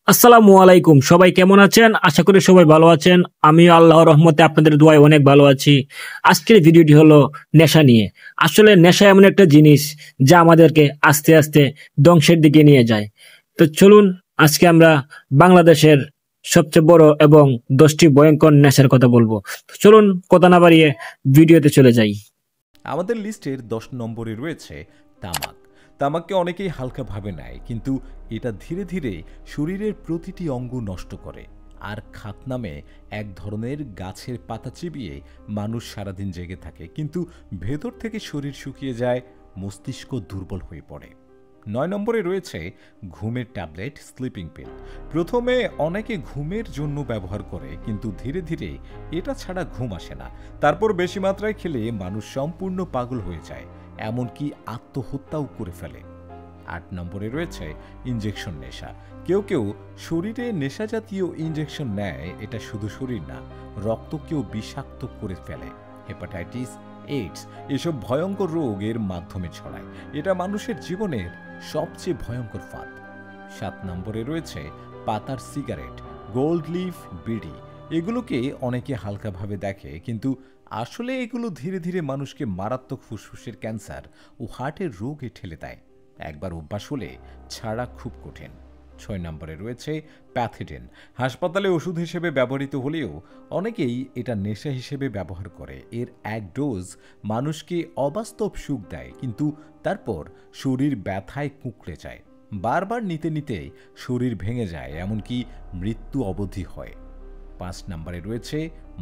আসসালামু আলাইকুম। সবাই কেমন আছেন? আশা করি সবাই ভালো আছেন। আমিও আল্লাহর রহমতে আপনাদের দোয়ায় অনেক ভালো আছি। আজকের ভিডিওটি হলো নেশা নিয়ে। আসলে নেশা এমন একটা জিনিস যা আমাদেরকে আস্তে আস্তে ধ্বংসের দিকে নিয়ে যায়। তো চলুন আজকে আমরা বাংলাদেশের সবচেয়ে বড় এবং 10টি ভয়ঙ্কর নেশার কথা বলবো। তো চলুন কথা না বাড়িয়ে ভিডিওতে চলে যাই। আমাদের লিস্টের 10 নম্বরে রয়েছে তামাক। তামাককে অনেকেই হালকাভাবে নেয়, কিন্তু এটা ধীরে ধীরে শরীরের প্রতিটি অঙ্গ নষ্ট করে। আর খাত নামে এক ধরনের গাছের পাতা চিবিয়ে মানুষ সারাদিন জেগে থাকে, কিন্তু ভেতর থেকে শরীর শুকিয়ে যায়, মস্তিষ্ক দুর্বল হয়ে পড়ে। 9 নম্বরে রয়েছে ঘুমের ট্যাবলেট, স্লিপিং পিল। প্রথমে অনেকে ঘুমের জন্য ব্যবহার করে, কিন্তু ধীরে ধীরে এটা ছাড়া ঘুম আসে না। তারপর বেশি মাত্রায় খেলে মানুষ সম্পূর্ণ পাগল হয়ে যায়, এমনকি আত্মহত্যাও করে ফেলে। 8 নম্বরে রয়েছে ইনজেকশন নেশা। কেউ কেউ শরীরে নেশা জাতীয় ইনজেকশন নেয়। এটা শুধু শরীর না, রক্তকেও বিষাক্ত করে ফেলে। হেপাটাইটিস, এইডস এসব ভয়ঙ্কর রোগ এর মাধ্যমে ছড়ায়। এটা মানুষের জীবনের সবচেয়ে ভয়ঙ্কর ফাঁদ। 7 নম্বরে রয়েছে পাতার সিগারেট, গোল্ড লিফ, বিড়ি। এগুলোকে অনেকে হালকাভাবে দেখে, কিন্তু আসলে এগুলো ধীরে ধীরে মানুষকে মারাত্মক ফুসফুসের ক্যান্সার ও হার্টের রোগে ঠেলে দেয়। একবার অভ্যাস হলে ছাড়া খুব কঠিন। 6 নম্বরে রয়েছে প্যাথেডেন। হাসপাতালে ওষুধ হিসেবে ব্যবহৃত হলেও অনেকেই এটা নেশা হিসেবে ব্যবহার করে। এর এক ডোজ মানুষকে অবাস্তব সুখ দেয়, কিন্তু তারপর শরীর ব্যথায় কুঁকড়ে যায়। বারবার নিতে নিতে শরীর ভেঙে যায়, এমনকি মৃত্যু অবধি হয়। 5 নম্বরে রয়েছে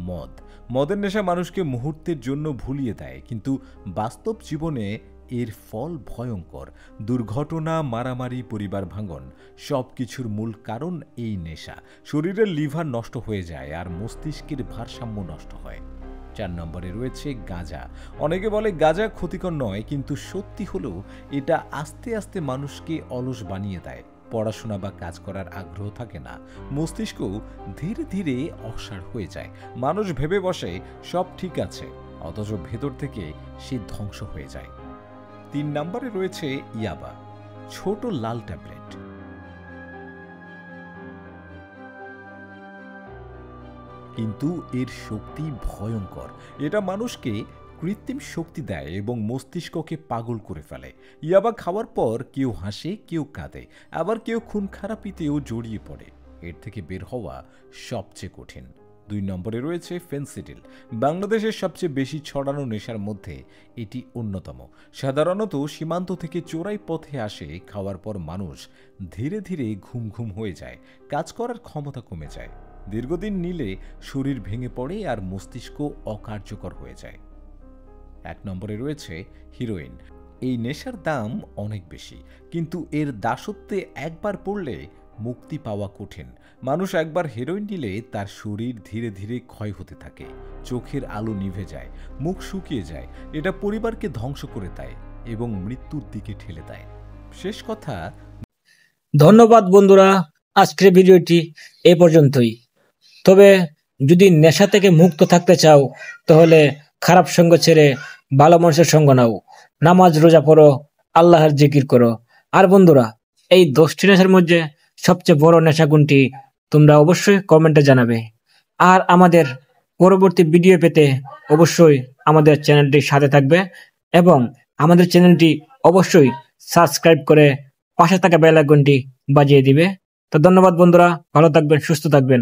মদ। মদের নেশা মানুষকে মুহূর্তের জন্য ভুলিয়ে দেয়, কিন্তু বাস্তব জীবনে এর ফল ভয়ঙ্কর। দুর্ঘটনা, মারামারি, পরিবার ভাঙন সব কিছুর মূল কারণ এই নেশা। শরীরের লিভার নষ্ট হয়ে যায় আর মস্তিষ্কের ভারসাম্য নষ্ট হয়। 4 নম্বরে রয়েছে গাঁজা। অনেকে বলে গাঁজা ক্ষতিকর নয়, কিন্তু সত্যি হলো এটা আস্তে আস্তে মানুষকে অলস বানিয়ে দেয়। পড়াশোনা বা কাজ করার আগ্রহ থাকে না, মস্তিষ্ক ধীরে ধীরে অসাড় হয়ে যায়। মানুষ ভেবে বসে সব ঠিক আছে, অথচ ভেতর থেকে সে ধ্বংস হয়ে যায়। 3 নম্বরে রয়েছে ইয়াবা, ছোট লাল ট্যাবলেট। কিন্তু এর শক্তি ভয়ঙ্কর। এটা মানুষকে কৃত্রিম শক্তি দেয় এবং মস্তিষ্ককে পাগল করে ফেলে। ইয়াবা খাওয়ার পর কেউ হাসে, কেউ কাঁদে, আবার কেউ খুন খারাপিতেও জড়িয়ে পড়ে। এর থেকে বের হওয়া সবচেয়ে কঠিন। 2 নম্বরে রয়েছে ফেনসিডিল। বাংলাদেশের সবচেয়ে বেশি ছড়ানো নেশার মধ্যে এটি অন্যতম। সাধারণত সীমান্ত থেকে চোরাই পথে আসে। খাওয়ার পর মানুষ ধীরে ধীরে ঘুম ঘুম হয়ে যায়, কাজ করার ক্ষমতা কমে যায়। দীর্ঘদিন নিলে শরীর ভেঙে পড়ে আর মস্তিষ্ক অকার্যকর হয়ে যায়। 1 নম্বরে রয়েছে হিরোইন। এই নেশার দাম অনেক বেশি, কিন্তু এর দাসত্বে একবার পড়লে মুক্তি পাওয়া কঠিন। মানুষ একবার হেরোইন নিলে তার শরীর ধীরে ধীরে ক্ষয় হতে থাকে, চোখের আলো নিভে যায়, মুখ শুকিয়ে যায়। এটা পরিবারকে ধ্বংস করে দেয় এবং মৃত্যুর দিকে ঠেলে দেয়। শেষ কথা, ধন্যবাদ বন্ধুরা, আজকের ভিডিওটি এ পর্যন্তই। তবে যদি নেশা থেকে মুক্ত থাকতে চাও তাহলে খারাপ সঙ্গ ছেড়ে ভালো মানুষের সঙ্গ নাও, নামাজ রোজা পড়ো, আল্লাহর জিকির করো। আর বন্ধুরা, এই 10টি নেশার মধ্যে সবচেয়ে বড় নেশা কোনটি তোমরা অবশ্যই কমেন্টে জানাবে। আর আমাদের পরবর্তী ভিডিও পেতে অবশ্যই আমাদের চ্যানেলটির সাথে থাকবে এবং আমাদের চ্যানেলটি অবশ্যই সাবস্ক্রাইব করে পাশে থাকা বেল আইকনটি বাজিয়ে দিবে। তো ধন্যবাদ বন্ধুরা, ভালো থাকবেন, সুস্থ থাকবেন।